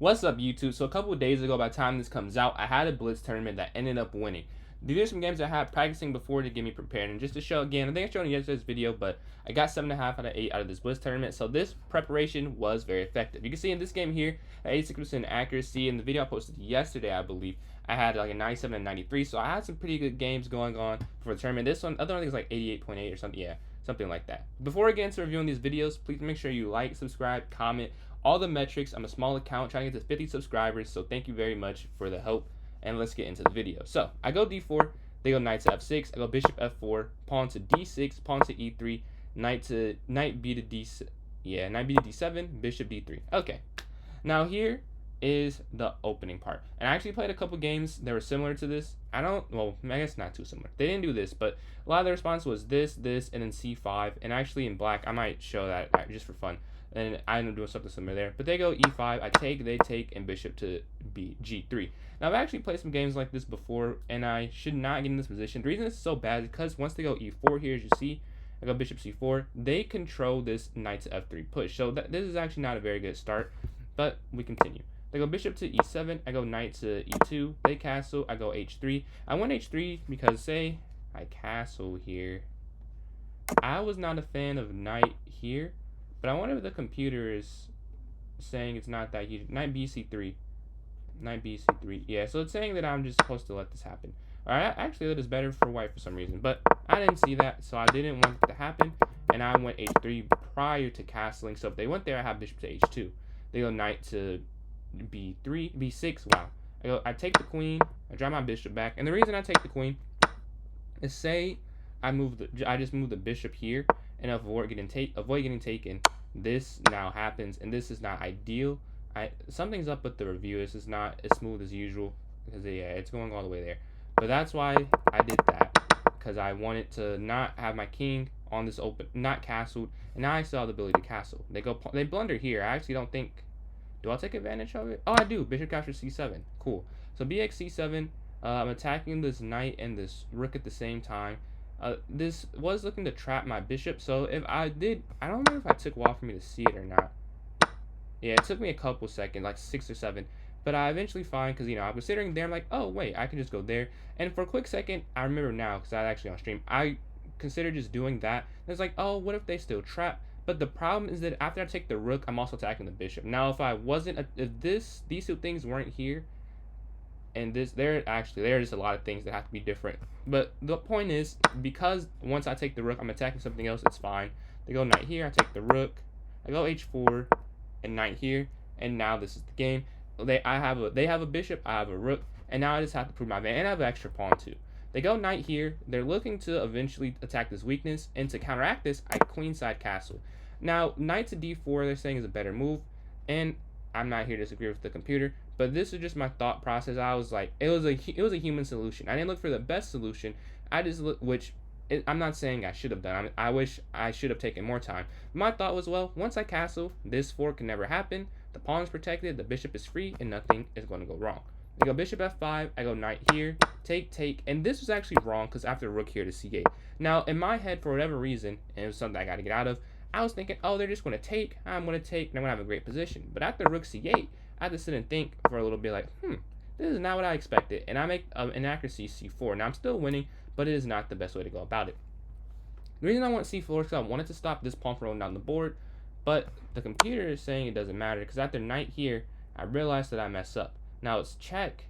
What's up, YouTube? So a couple of days ago, by the time this comes out, I had a Blitz tournament that ended up winning. These are some games I had practicing before to get me prepared, and just to show again, I think I showed in yesterday's video, but I got 7.5 out of 8 out of this Blitz tournament, so this preparation was very effective. You can see in this game here, at 86% accuracy. In the video I posted yesterday, I believe, I had like a 97 and 93, so I had some pretty good games going on for the tournament. This one, other one I think is like 88.8 or something, yeah, something like that. Before I get into reviewing these videos, please make sure you like, subscribe, comment, all the metrics. I'm a small account trying to get to 50 subscribers, so thank you very much for the help, and let's get into the video. So I go d4, they go knight to f6, I go bishop f4, pawn to d6, pawn to e3, knight b to d7, bishop d3. Okay, now here is the opening part, and I actually played a couple games that were similar to this. I guess not too similar. They didn't do this, but a lot of the response was this, and then c5, and actually in black I might show that just for fun. And I end up doing something similar there. But they go e5, I take, they take, and bishop to g3. Now, I've actually played some games like this before, and I should not get in this position. The reason this is so bad is because once they go e4 here, as you see, I go bishop c4, they control this knight to f3 push. So this is actually not a very good start, but we continue. They go bishop to e7, I go knight to e2, they castle, I go h3. I went h3 because, say, I castle here. I was not a fan of knight here. But I wonder if the computer is saying it's not that huge. Knight bc3. Knight bc3. Yeah, so it's saying that I'm just supposed to let this happen. Alright, actually that is better for white for some reason. But I didn't see that, so I didn't want it to happen. And I went h3 prior to castling. So if they went there, I have bishop to h2. They go knight to b6. Wow. I take the queen. I drive my bishop back. And the reason I take the queen is, say I just move the bishop here and avoid getting taken. This now happens, and this is not ideal. Something's up with the review. This is not as smooth as usual because it's going all the way there. But that's why I did that, because I wanted to not have my king on this open, not castled, and now I still have the ability to castle. They blunder here. I actually don't think. Do I take advantage of it? Oh, I do. Bishop captures c7. Cool. So bx c7. I'm attacking this knight and this rook at the same time. This was looking to trap my bishop, so if I don't know if I took a while for me to see it or not. Yeah, it took me a couple seconds, like 6 or 7, but I eventually find, because I was sitting there, I'm like, oh wait, I can just go there. And for a quick second, I remember now, because I actually on stream, I considered just doing that. And it's like, oh, what if they still trap? But the problem is that after I take the rook, I'm also attacking the bishop. Now, if these two things weren't here, and there's a lot of things that have to be different. But the point is, because once I take the rook, I'm attacking something else, it's fine. They go knight here, I take the rook, I go h4, and knight here, and now this is the game. They have a bishop, I have a rook, and now I just have to prove my advantage, and I have an extra pawn too. They go knight here, they're looking to eventually attack this weakness, and to counteract this, I queenside castle. Now, knight to d4, they're saying is a better move, and I'm not here to disagree with the computer, but this is just my thought process. I was like, it was a human solution. I didn't look for the best solution. I just I'm not saying I should have done. I wish I should have taken more time. My thought was, well, once I castle, this 4 can never happen. The pawn is protected, the bishop is free, and nothing is going to go wrong. I go bishop f5, I go knight here, take, and this was actually wrong because after rook here to c8. Now, in my head, for whatever reason, and it was something I got to get out of, I was thinking, oh, they're just going to take, I'm going to take, and I'm going to have a great position. But after rook c8, I had to sit and think for a little bit like, this is not what I expected. And I make an accuracy c4. Now, I'm still winning, but it is not the best way to go about it. The reason I want c4 is because I wanted to stop this pawn from rolling down the board, but the computer is saying it doesn't matter because after knight here, I realized that I mess up. Now, it's check,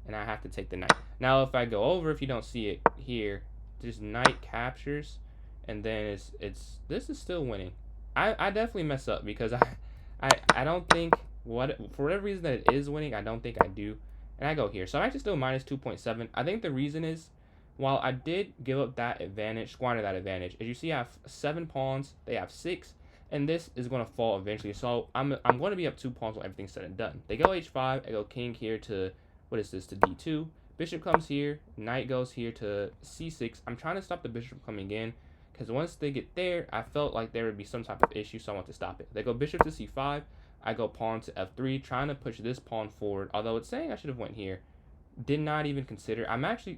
and I have to take the knight. Now, if I go over, if you don't see it here, just knight captures, and then this is still winning. I definitely mess up because I don't think for whatever reason that it is winning, I don't think I do. And I go here. So I'm actually still minus 2.7. I think the reason is, while I did give up that advantage, squander that advantage, as you see I have 7 pawns, they have 6, and this is going to fall eventually. So I'm going to be up 2 pawns when everything's said and done. They go h5, I go king here to, what is this, to d2. Bishop comes here, knight goes here to c6. I'm trying to stop the bishop coming in, because once they get there, I felt like there would be some type of issue, so I want to stop it. They go bishop to c5, I go pawn to f3, trying to push this pawn forward, although it's saying I should have went here. Did not even consider.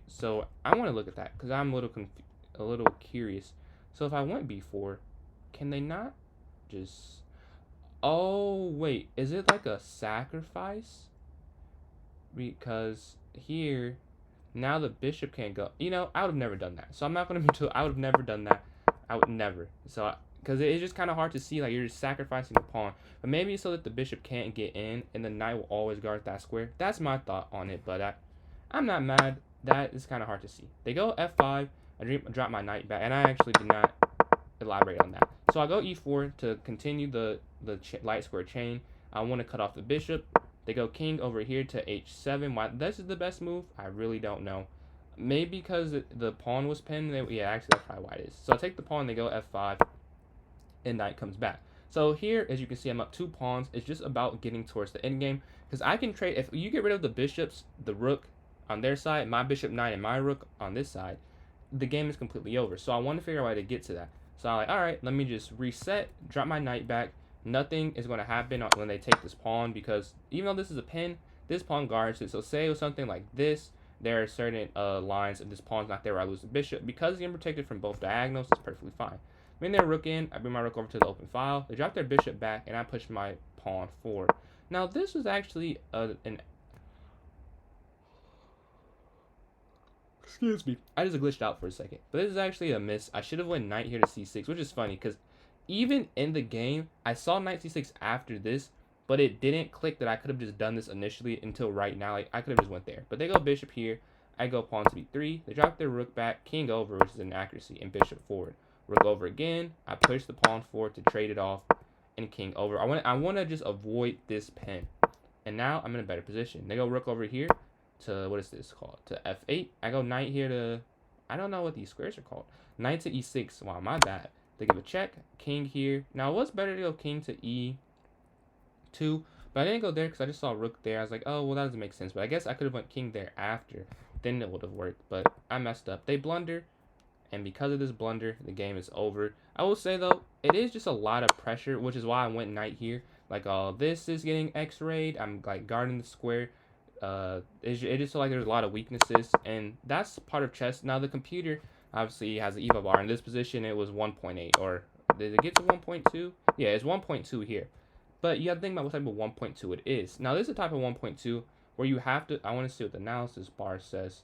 So I want to look at that, because I'm a little curious. So if I went b4, can they not just, Oh, wait. Is it like a sacrifice? Because here, now the bishop can't go. You know, I would have never done that. So I'm not going to be too. I would have never done that. I would never. So, because it's just kind of hard to see. Like, you're just sacrificing a pawn. But maybe so that the bishop can't get in and the knight will always guard that square. That's my thought on it. But I'm not mad. That is kind of hard to see. They go f5. I drop my knight back. And I actually did not elaborate on that. So I'll go e4 to continue the light square chain. I want to cut off the bishop. They go king over here to h7. Why this is the best move, I really don't know. Maybe because the pawn was pinned. Yeah, actually that's probably why it is. So I take the pawn, they go f5, and knight comes back. So here, as you can see, I'm up 2 pawns. It's just about getting towards the end game. Because I can trade, if you get rid of the bishops, the rook on their side, my bishop, knight, and my rook on this side, the game is completely over. So I want to figure out a way to get to that. So I'm like, all right, let me just reset, drop my knight back. Nothing is going to happen when they take this pawn because even though this is a pin, this pawn guards it. So say it was something like this, there are certain lines if this pawn's not there where I lose the bishop. Because it's protected from both diagonals, it's perfectly fine. Bring their rook in, I bring my rook over to the open file, they drop their bishop back, and I push my pawn forward. Now this was actually excuse me. I just glitched out for a second. But this is actually a miss. I should have went knight here to c6, which is funny because even in the game, I saw knight c6 after this, but it didn't click that I could have just done this initially until right now. Like I could have just went there. But they go bishop here. I go pawn to b3. They drop their rook back, king over, which is an accuracy, and bishop forward. Rook over again. I push the pawn forward to trade it off, and king over. I want to just avoid this pin. And now I'm in a better position. They go rook over here to, what is this called? To f8. I go knight here to, I don't know what these squares are called. Knight to e6. Wow, my bad. They give a check. King here. Now, it was better to go king to e2, but I didn't go there because I just saw rook there. I was like, oh, well, that doesn't make sense. But I guess I could have went king there after. Then it would have worked, but I messed up. They blunder, and because of this blunder, the game is over. I will say, though, it is just a lot of pressure, which is why I went knight here. Like, oh, this is getting x-rayed. I'm, like, guarding the square. It just feel like there's a lot of weaknesses, and that's part of chess. Now, the computer obviously has the EVA bar. In this position, it was 1.8, or did it get to 1.2? Yeah, it's 1.2 here. But you have to think about what type of 1.2 it is. Now, this is a type of 1.2 where you have to, I want to see what the analysis bar says.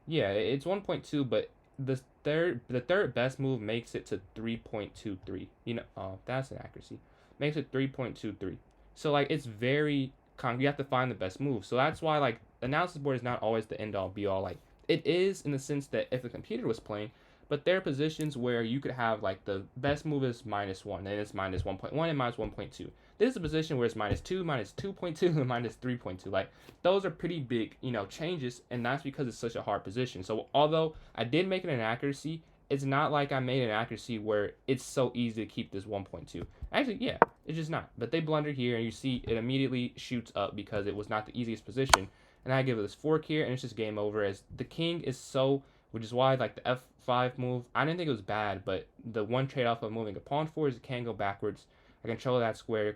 Yeah, it's 1.2, but the third best move makes it to 3.23. You know, oh, that's an accuracy. Makes it 3.23. So like it's very you have to find the best move. So that's why like analysis board is not always the end all be all. Like it is in the sense that if the computer was playing, but there are positions where you could have like the best move is -1, and it's -1.1 and -1.2. This is a position where it's -2, -2.2, and -3.2. Like those are pretty big, changes, and that's because it's such a hard position. So although I did make it an accuracy, it's not like I made an accuracy where it's so easy to keep this 1.2. Actually, yeah, it's just not. But they blunder here, and you see it immediately shoots up because it was not the easiest position. And I give it this fork here, and it's just game over as the king is so, which is why like the f5 move, I didn't think it was bad, but the one trade-off of moving a pawn forward is it can go backwards. I control that square,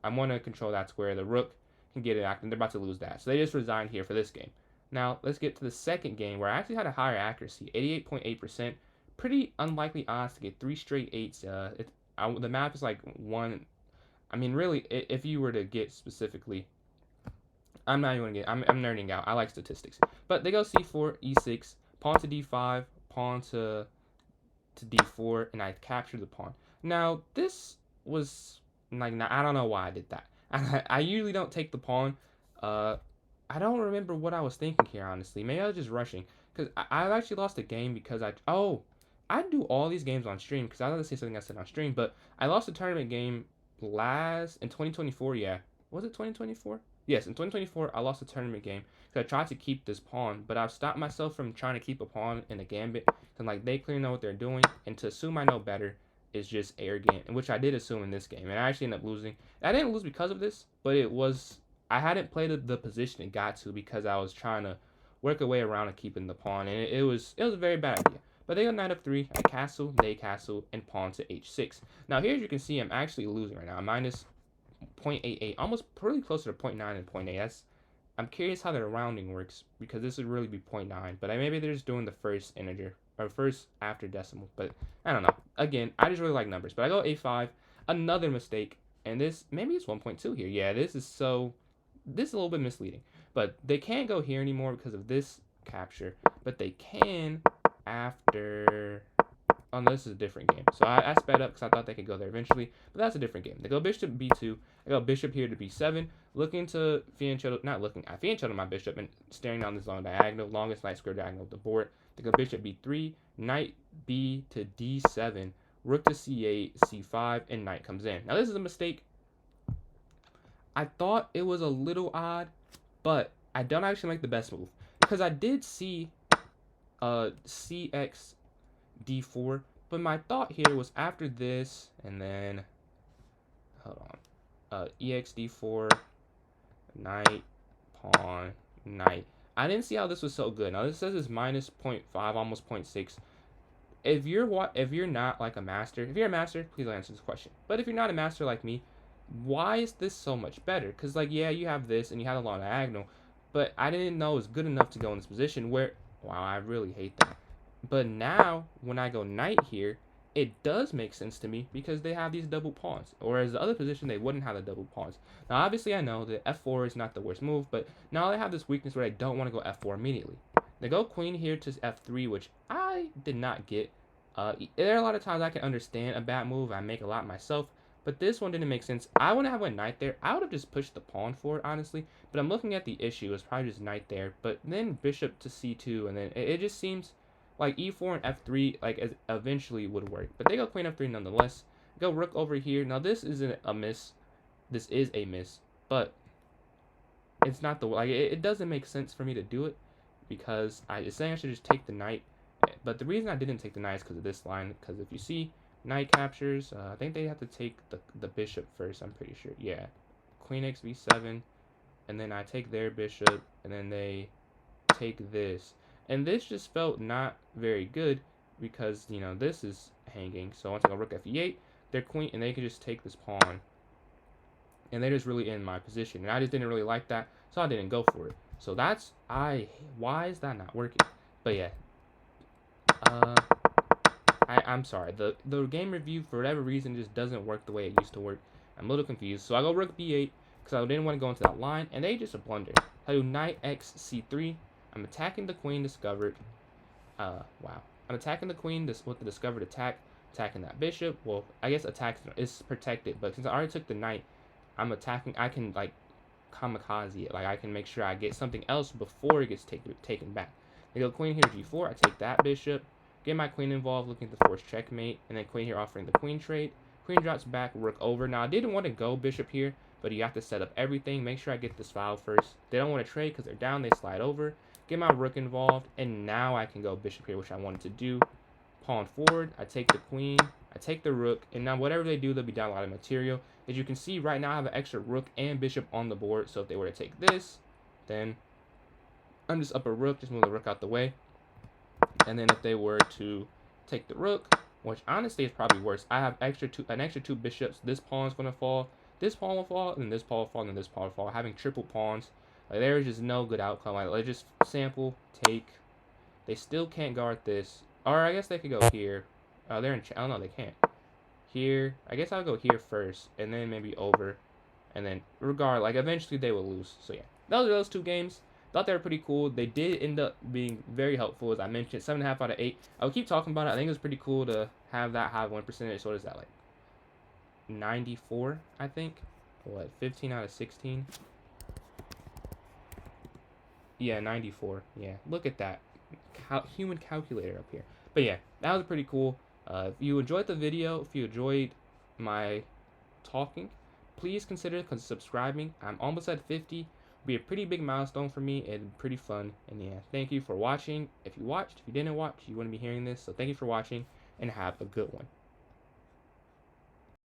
I want to control that square. The rook can get it active, and they're about to lose that. So they just resigned here for this game. Now, let's get to the second game where I actually had a higher accuracy, 88.8%. Pretty unlikely odds to get 3 straight 8s. The map is like 1. I mean, really, if you were to get specifically, I'm not even going to get, I'm nerding out. I like statistics. But they go c4, e6, pawn to d5, pawn to d4, and I capture the pawn. Now, this was, like, I don't know why I did that. I usually don't take the pawn. I don't remember what I was thinking here, honestly. Maybe I was just rushing. Because I've actually lost a game because I do all these games on stream because I was going to say something I said on stream, but I lost a tournament game in 2024, yeah. Was it 2024? Yes, in 2024, I lost a tournament game because I tried to keep this pawn, but I've stopped myself from trying to keep a pawn in a gambit because, like, they clearly know what they're doing, and to assume I know better is just arrogant, which I did assume in this game, and I actually ended up losing. I didn't lose because of this, but I hadn't played the position it got to because I was trying to work a way around and keeping the pawn, and it was a very bad idea. But they go knight f3, I castle, they castle, and pawn to h6. Now here, as you can see, I'm actually losing right now. I'm minus 0.88, almost pretty closer to 0.9 and 0.8. I'm curious how their rounding works because this would really be 0.9, but maybe they're just doing the first integer or first after decimal. But I don't know. Again, I just really like numbers. But I go a5, another mistake. And this, maybe it's 1.2 here. Yeah, this is a little bit misleading. But they can't go here anymore because of this capture. But they can after. Oh no, this is a different game. So I sped up because I thought they could go there eventually, but that's a different game. They go bishop b2. I go bishop here to b7. Looking to fianchetto, not looking. I fianchetto my bishop and staring down this long diagonal, longest knight square diagonal of the board. They go bishop b3, knight b to d7, rook to c8, c5, and knight comes in. Now this is a mistake. I thought it was a little odd, but I don't actually like the best move because I did see cx d4, but my thought here was after this and then hold on, ex d4, knight, pawn, knight. I didn't see how this was so good. Now this says it's minus 0.5, almost 0.6. If you're not like a master, if you're a master, please answer this question. But if you're not a master like me, why is this so much better? Because like yeah, you have this and you have a long diagonal, but I didn't know it was good enough to go in this position where wow, I really hate that. But now when I go knight here, it does make sense to me because they have these double pawns. Whereas the other position, they wouldn't have the double pawns. Now, obviously, I know that f4 is not the worst move, but now they have this weakness where I don't want to go f4 immediately. They go queen here to f3, which I did not get. There are a lot of times I can understand a bad move. I make a lot myself, but this one didn't make sense. I want to have a knight there. I would have just pushed the pawn forward, honestly, but I'm looking at the issue. It's probably just knight there, but then bishop to c2, and then it just seems like e4 and f3 like eventually would work, but they go queen f3 nonetheless. Go rook over here. Now this isn't a miss. This is a miss, but it's not the like it doesn't make sense for me to do it because it's saying I should just take the knight. But the reason I didn't take the knight is because of this line. Because if you see knight captures, I think they have to take the bishop first. I'm pretty sure. Yeah, queen x b7, and then I take their bishop, and then they take this. And this just felt not very good because, you know, this is hanging. So once I go rook f8, they're queen, and they can just take this pawn. And they're just really in my position. And I just didn't really like that, so I didn't go for it. So that's, why is that not working? But yeah. I'm sorry. The game review, for whatever reason, just doesn't work the way it used to work. I'm a little confused. So I go rook b8 because I didn't want to go into that line, and they just a blunder. I do knight x c3. I'm attacking the queen discovered. Wow. I'm attacking the queen with the discovered attack. Attacking that bishop. Well, I guess attack is protected, but since I already took the knight, I'm attacking. I can like kamikaze it. Like I can make sure I get something else before it gets taken back. They go queen here g4. I take that bishop. Get my queen involved, looking to force checkmate, and then queen here offering the queen trade. Queen drops back, rook over. Now I didn't want to go bishop here, but you have to set up everything. Make sure I get this file first. They don't want to trade because they're down. They slide over. Get my rook involved, and now I can go bishop here, which I wanted to do. Pawn forward. I take the queen. I take the rook, and now whatever they do, they'll be down a lot of material. As you can see, right now I have an extra rook and bishop on the board. So if they were to take this, then I'm just up a rook. Just move the rook out the way. And then if they were to take the rook, which honestly is probably worse, I have an extra two bishops. This pawn is going to fall. This pawn will fall, and this pawn will fall, and this pawn will fall. Having triple pawns, like, there is just no good outcome. Like, let's just sample, take. They still can't guard this. Or I guess they could go here. They're in. Oh no, they can't. Here, I guess I'll go here first, and then maybe over, and then regard. Like eventually they will lose. So yeah, those two games. Thought they were pretty cool. They did end up being very helpful, as I mentioned. 7.5 out of 8. I'll keep talking about it. I think it was pretty cool to have that high 1%. So what is that, like 94? I think. What, 15 out of 16? Yeah, 94. Yeah, look at that human calculator up here. But yeah, that was pretty cool. If you enjoyed the video, if you enjoyed my talking, please consider subscribing. I'm almost at 50. Be a pretty big milestone for me and pretty fun. And yeah, thank you for watching. If you watched, if you didn't watch, you wouldn't be hearing this. So thank you for watching and have a good one.